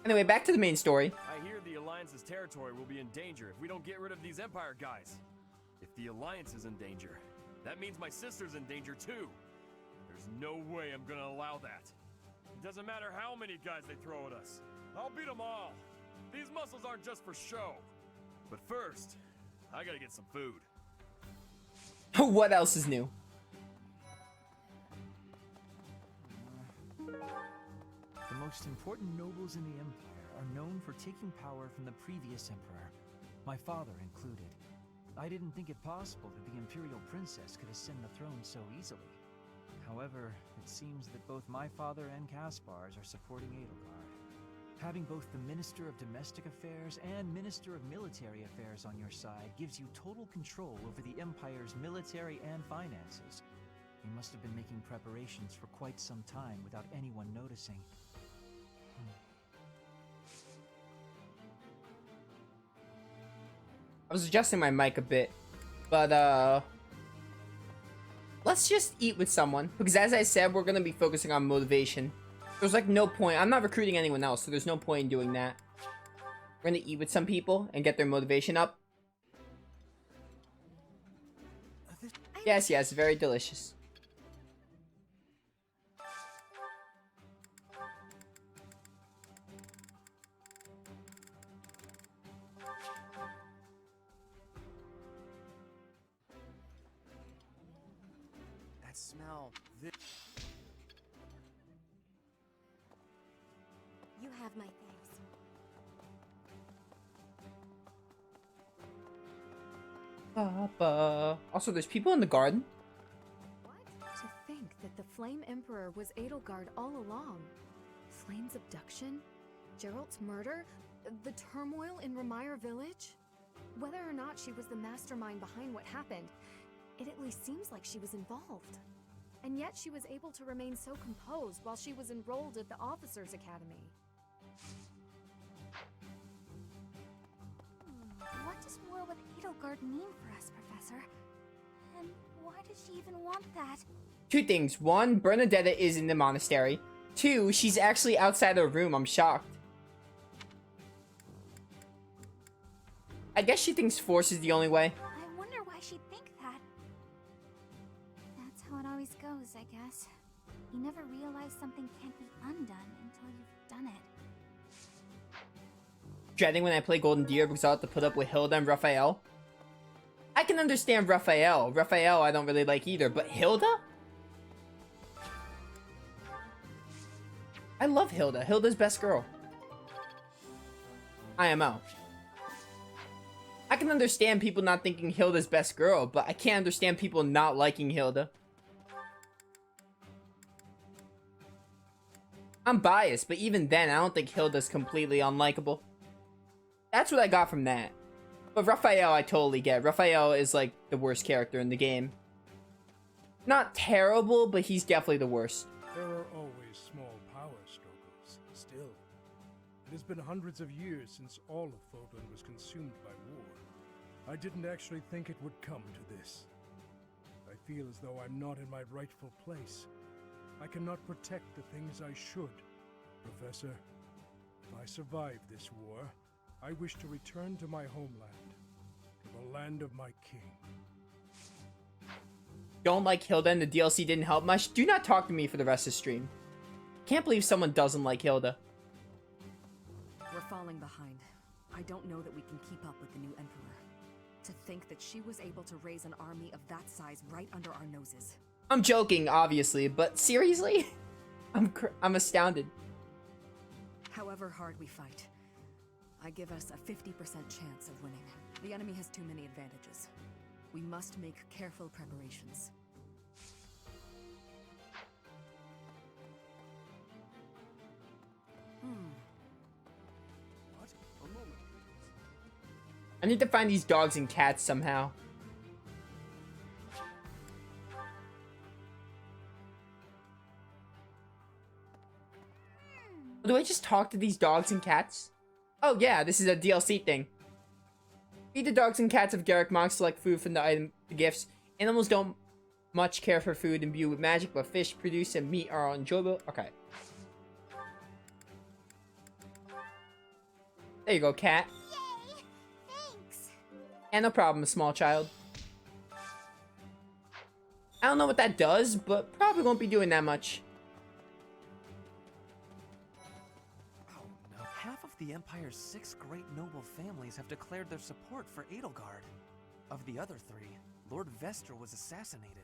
Anyway, back to the main story. I hear the Alliance's territory will be in danger if we don't get rid of these Empire guys. If the Alliance is in danger, that means my sister's in danger too. There's no way I'm gonna allow that. It doesn't matter how many guys they throw at us. I'll beat them all. These muscles aren't just for show. But first, I gotta get some food. What else is new? The most important nobles in the Empire are known for taking power from the previous Emperor, my father included. I didn't think it possible that the Imperial Princess could ascend the throne so easily. However, it seems that both my father and Caspar's are supporting Edelgard. Having both the Minister of Domestic Affairs and Minister of Military Affairs on your side gives you total control over the Empire's military and finances. You must have been making preparations for quite some time without anyone noticing. I was adjusting my mic a bit, but let's just eat with someone, because as I said, we're gonna be focusing on motivation. There's like no point. I'm not recruiting anyone else, so there's no point in doing that. We're gonna eat with some people and get their motivation up. Yes, yes, very delicious. That smell. You have my thanks. Papa. Also, there's people in the garden. What? To think that the Flame Emperor was Edelgard all along. Flame's abduction? Geralt's murder? The turmoil in Remire Village? Whether or not she was the mastermind behind what happened, it at least seems like she was involved. And yet she was able to remain so composed while she was enrolled at the Officers' Academy. What does war with Edelgard mean for us, Professor? And why does she even want that? Two things. One, Bernadetta is in the monastery. Two, she's actually outside her room. I'm shocked. I guess she thinks force is the only way. I wonder why she'd think that. That's how it always goes, I guess. You never realize something can't be undone until you've done it. Dreading when I play Golden Deer because I'll have to put up with Hilda and Raphael. I can understand Raphael. Raphael I don't really like either, but Hilda? I love Hilda. Hilda's best girl. IMO. I can understand people not thinking Hilda's best girl, but I can't understand people not liking Hilda. I'm biased, but even then, I don't think Hilda's completely unlikable. That's what I got from that. But Raphael, I totally get. Raphael is like the worst character in the game. Not terrible, but he's definitely the worst. There are always small power struggles, still. It has been hundreds of years since all of Fodlan was consumed by war. I didn't actually think it would come to this. I feel as though I'm not in my rightful place. I cannot protect the things I should. Professor, if I survive this war, I wish to return to my homeland, to the land of my king. Don't like Hilda and the DLC didn't help much? Do not talk to me for the rest of the stream. Can't believe someone doesn't like Hilda. We're falling behind. I don't know that we can keep up with the new Emperor. To think that she was able to raise an army of that size right under our noses. I'm joking, obviously, but seriously? I'm astounded. However hard we fight, I give us a 50% chance of winning. The enemy has too many advantages. We must make careful preparations. What? A moment. I need to find these dogs and cats somehow. Do I just talk to these dogs and cats? Oh yeah, this is a DLC thing. Feed the dogs and cats of Garrick Monk, select food from the gifts. Animals don't much care for food imbued with magic, but fish, produce, and meat are enjoyable. Okay. There you go, cat. Yay! Thanks! And no problem, small child. I don't know what that does, but probably won't be doing that much. Oh no. Half of the Empire's 6 great noble families have declared their support for Edelgard. Of the other 3, Lord Vestra was assassinated.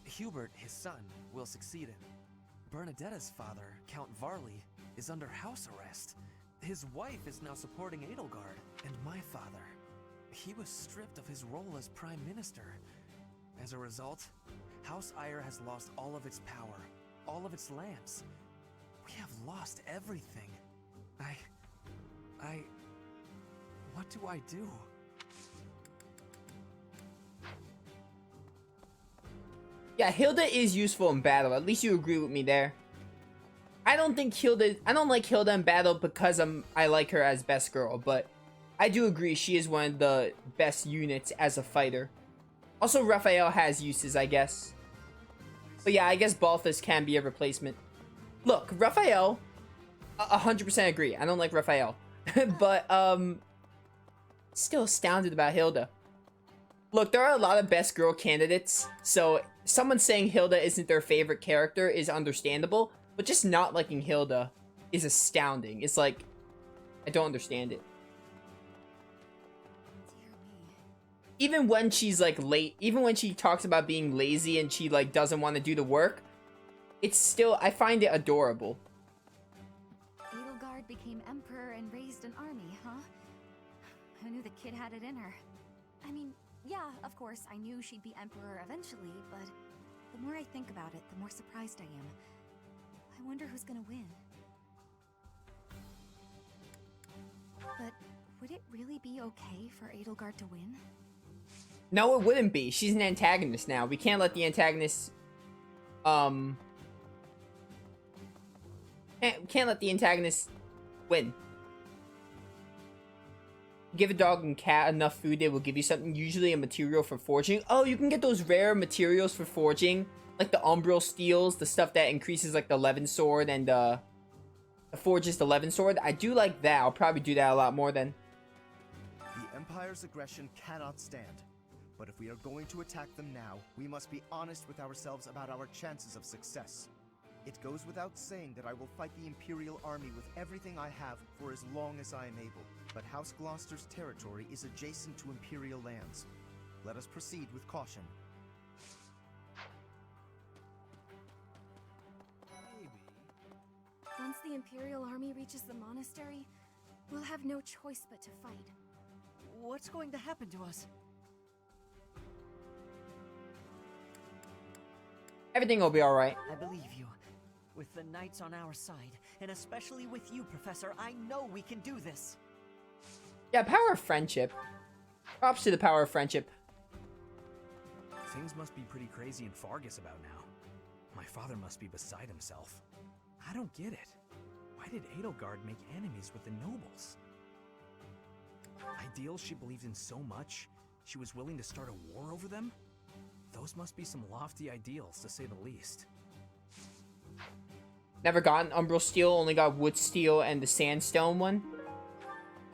Hubert, his son, will succeed him. Bernadetta's father, Count Varley, is under house arrest. His wife is now supporting Edelgard. And my father, he was stripped of his role as Prime Minister. As a result, House Eyre has lost all of its power, all of its lands. We have lost everything. What do I do? Yeah, Hilda is useful in battle. At least you agree with me there. I don't like Hilda in battle because I like her as best girl, but I do agree she is one of the best units as a fighter. Also, Raphael has uses, I guess. But yeah, I guess Balthus can be a replacement. Look, Raphael, 100% agree. I don't like Raphael. But, still astounded about Hilda. Look, there are a lot of best girl candidates, so someone saying Hilda isn't their favorite character is understandable, but just not liking Hilda is astounding. It's like, I don't understand it. Dear me. Even when she's like late, even when she talks about being lazy and she like doesn't want to do the work, it's still, I find it adorable. Edelgard became emperor and raised an army, huh? Who knew the kid had it in her? I mean, yeah, of course, I knew she'd be emperor eventually, but the more I think about it, the more surprised I am. I wonder who's gonna win. But would it really be okay for Edelgard to win? No, it wouldn't be. She's an antagonist now. We can't let the antagonist, can't let the antagonist win. Give a dog and cat enough food, they will give you something, usually a material for forging. Oh, you can get those rare materials for forging, like the umbral steels, the stuff that increases like the Levin sword and forges the Levin sword. I do like that. I'll probably do that a lot more then. The Empire's aggression cannot stand. But if we are going to attack them now, we must be honest with ourselves about our chances of success. It goes without saying that I will fight the Imperial Army with everything I have for as long as I am able. But House Gloucester's territory is adjacent to Imperial lands. Let us proceed with caution. Once the Imperial army reaches the monastery, we'll have no choice but to fight. What's going to happen to us? Everything will be alright. I believe you. With the knights on our side, and especially with you, Professor, I know we can do this. Yeah, power of friendship. Props to the power of friendship. Things must be pretty crazy in Fargus about now. My father must be beside himself. I don't get it. Why did Edelgard make enemies with the nobles? Ideals she believed in so much, she was willing to start a war over them? Those must be some lofty ideals, to say the least. Never gotten umbral steel, only got wood steel and the sandstone one.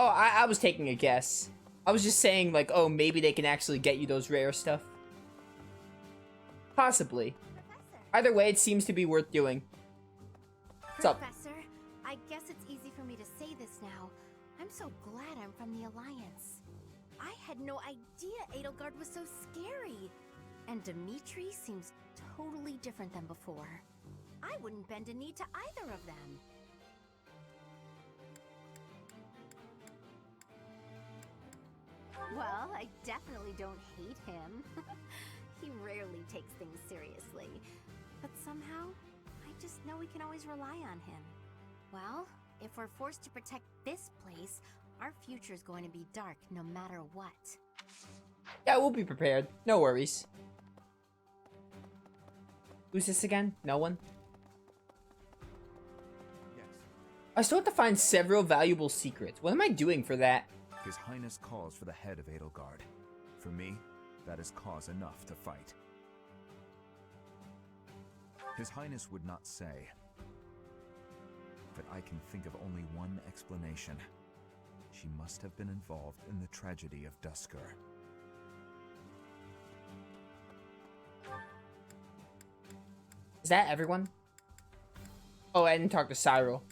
Oh, I was taking a guess. I was just saying, like, oh, maybe they can actually get you those rare stuff. Possibly. Professor. Either way, it seems to be worth doing. What's up? Professor, I guess it's easy for me to say this now. I'm so glad I'm from the Alliance. I had no idea Edelgard was so scary. And Dimitri seems totally different than before. I wouldn't bend a knee to either of them. Well, I definitely don't hate him. He rarely takes things seriously. But somehow, I just know we can always rely on him. Well, if we're forced to protect this place, our future's going to be dark no matter what. Yeah, we'll be prepared. No worries. Who's this again? No one? Yes. I still have to find several valuable secrets. What am I doing for that? His Highness calls for the head of Edelgard. For me, that is cause enough to fight. His Highness would not say, but I can think of only one explanation. she must have been involved in the tragedy of Dusker. Is that everyone? Oh, I didn't talk to Cyril.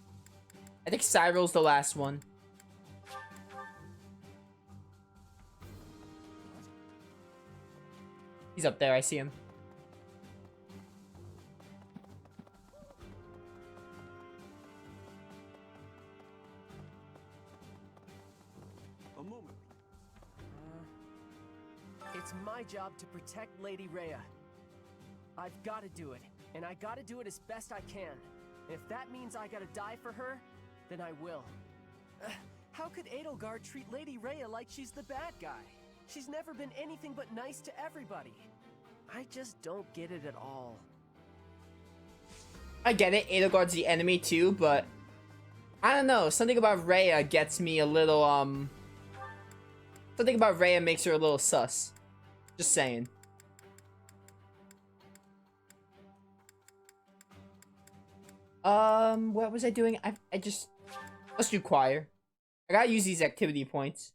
I think Cyril's the last one. He's up there, I see him. A moment. It's my job to protect Lady Rhea. I've got to do it, and I got to do it as best I can. If that means I gotta die for her, then I will. How could Edelgard treat Lady Rhea like she's the bad guy? She's never been anything but nice to everybody. I just don't get it at all. I get it, Edelgard's the enemy too, but I don't know, something about Rhea gets me a little, something about Rhea makes her a little sus. Just saying. What was I doing? I just... Let's do choir. I gotta use these activity points.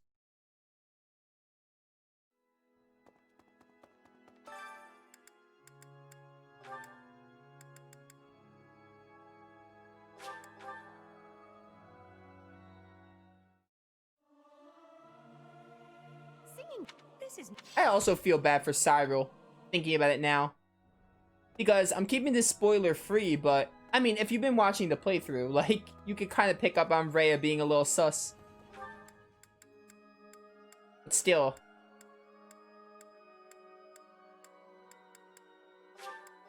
Singing, this is... I also feel bad for Cyril, thinking about it now. Because I'm keeping this spoiler free, but... I mean, if you've been watching the playthrough, like, you could kind of pick up on Rhea being a little sus. But still.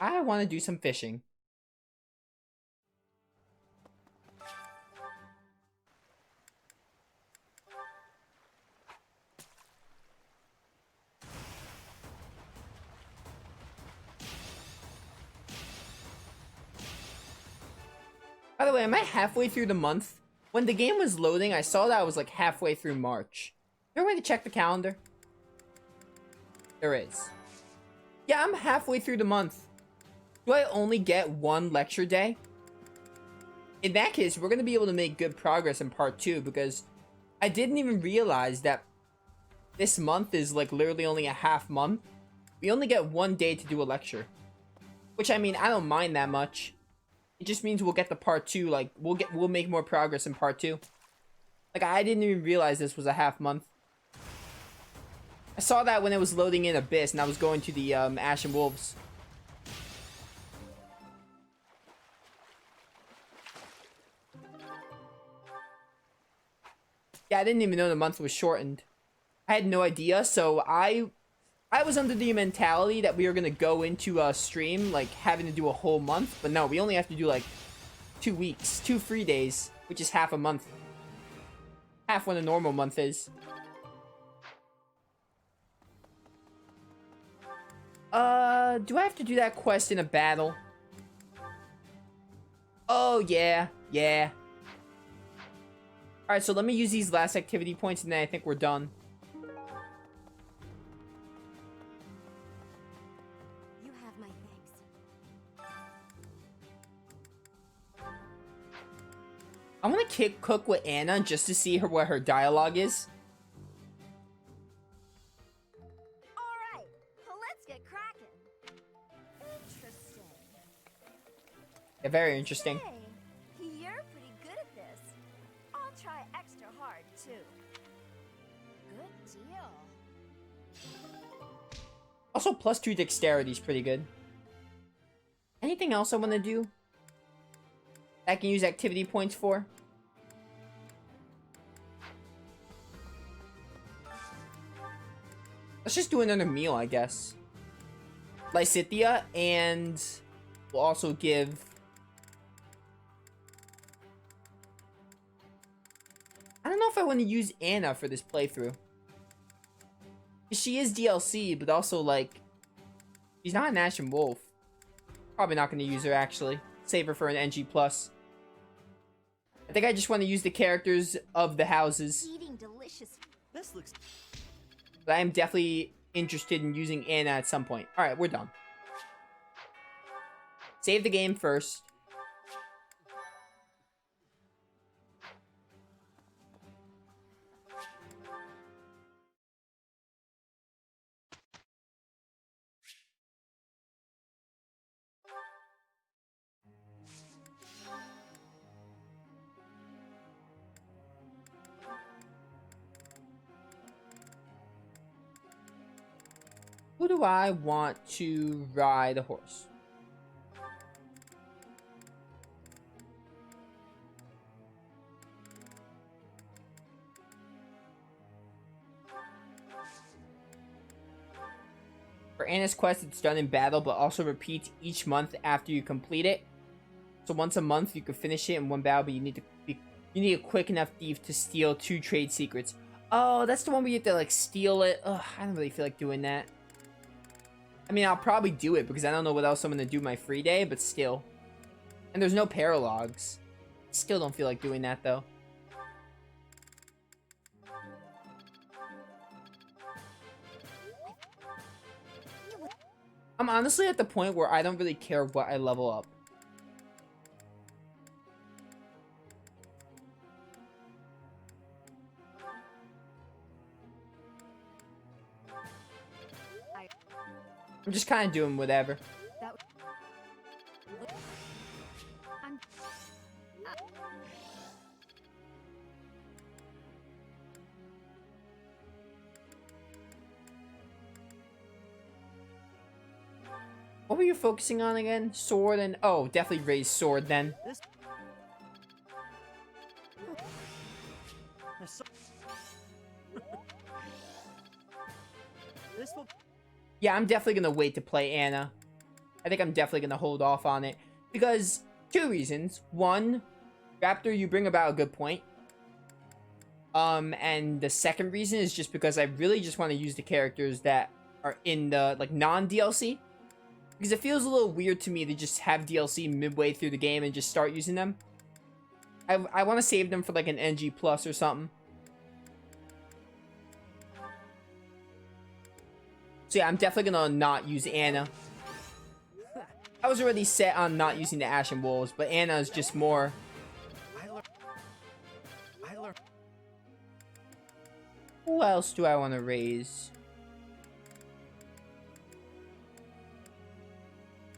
I want to do some fishing. By the way, am I halfway through the month? When the game was loading, I saw that I was like halfway through March. Is there a way to check the calendar? There is. Yeah, I'm halfway through the month. Do I only get one lecture day? In that case, we're going to be able to make good progress in part 2 because I didn't even realize that this month is like literally only a half month. We only get one day to do a lecture. Which, I mean, I don't mind that much. It just means we'll get the part 2, like, we'll make more progress in part 2. Like, I didn't even realize this was a half month. I saw that when it was loading in Abyss, and I was going to the, Ashen Wolves. Yeah, I didn't even know the month was shortened. I had no idea, so I was under the mentality that we were gonna go into a stream, like, having to do a whole month. But no, we only have to do, like, 2 weeks. 2 free days, which is half a month. Half what a normal month is. Do I have to do that quest in a battle? Oh, yeah. Yeah. Alright, so let me use these last activity points, and then I think we're done. I want to cook with Anna just to see what her dialogue is. Alright, well, let's get cracking. Interesting. Yeah, very interesting. Hey, you're pretty good at this. I'll try extra hard, too. Good deal. Also, +2 dexterity is pretty good. Anything else I want to do? I can use activity points for? Let's just do another meal, I guess. Lysithea, and we'll also give... I don't know if I want to use Anna for this playthrough. She is DLC, but also, like... She's not an Ashen Wolf. Probably not going to use her, actually. Save her for an NG+. I think I just want to use the characters of the houses. Eating delicious. This looks... But I am definitely interested in using Anna at some point. Alright, we're done. Save the game first. Who do I want to ride a horse? For Anna's quest, it's done in battle, but also repeats each month after you complete it. So once a month, you can finish it in one battle, but you need a quick enough thief to steal 2 trade secrets. Oh, that's the one where you have to, like, steal it. Ugh, I don't really feel like doing that. I mean, I'll probably do it because I don't know what else I'm going to do my free day, but still. And there's no paralogs. Still don't feel like doing that, though. I'm honestly at the point where I don't really care what I level up. I'm just kind of doing whatever. What were you focusing on again? Sword and... Oh, definitely raise sword then. Yeah, I'm definitely gonna wait to play Anna. I think I'm definitely gonna hold off on it. Because, 2 reasons. 1, Raptor, you bring about a good point. And the second reason is just because I really just want to use the characters that are in the, like, non-DLC. Because it feels a little weird to me to just have DLC midway through the game and just start using them. I want to save them for, like, an NG Plus or something. So yeah, I'm definitely gonna not use Anna. I was already set on not using the Ashen Wolves, but Anna is just more... Who else do I want to raise?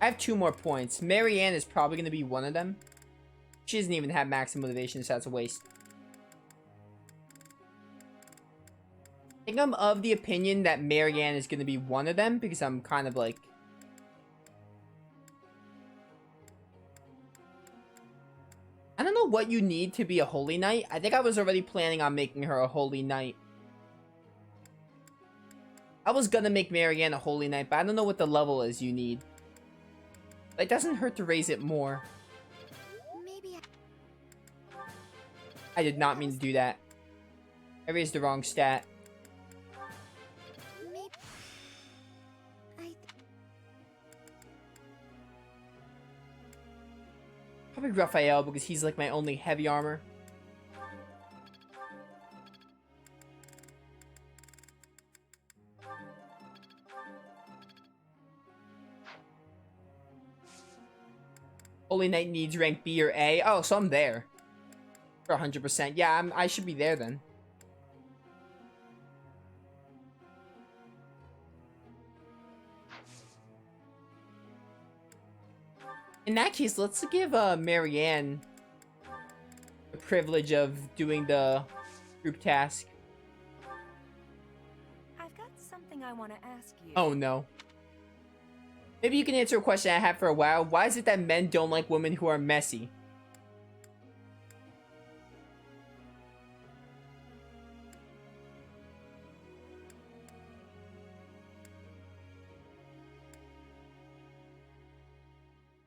I have 2 more points. Marianne is probably going to be one of them. She doesn't even have maximum motivation, so that's a waste. I think I'm of the opinion that Marianne is going to be one of them, because I'm kind of like... I don't know what you need to be a Holy Knight. I think I was already planning on making her a Holy Knight. I was gonna make Marianne a Holy Knight, but I don't know what the level is you need. It doesn't hurt to raise it more. Maybe I did not mean to do that. I raised the wrong stat. Probably Raphael, because he's like my only heavy armor. Holy Knight needs rank B or A. Oh, so I'm there. For 100%. Yeah, I should be there then. In that case, let's give Marianne the privilege of doing the group task. I've got something I want to ask you. Oh no. Maybe you can answer a question I had for a while. Why is it that men don't like women who are messy?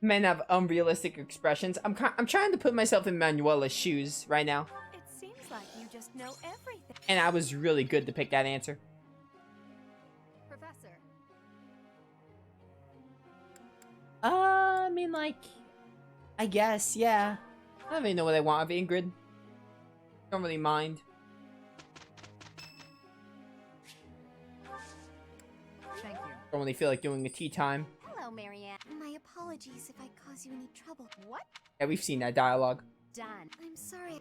Men have unrealistic expressions. I'm trying to put myself in Manuela's shoes right now. It seems like you just know everything. And I was really good to pick that answer. Professor. I mean, like, I guess, yeah. I don't really know what I want of Ingrid. Don't really mind. Thank you. Don't really feel like doing a tea time. Hello, Marianne. My apologies if I cause you any trouble. What? Yeah, we've seen that dialogue. Done. I'm sorry.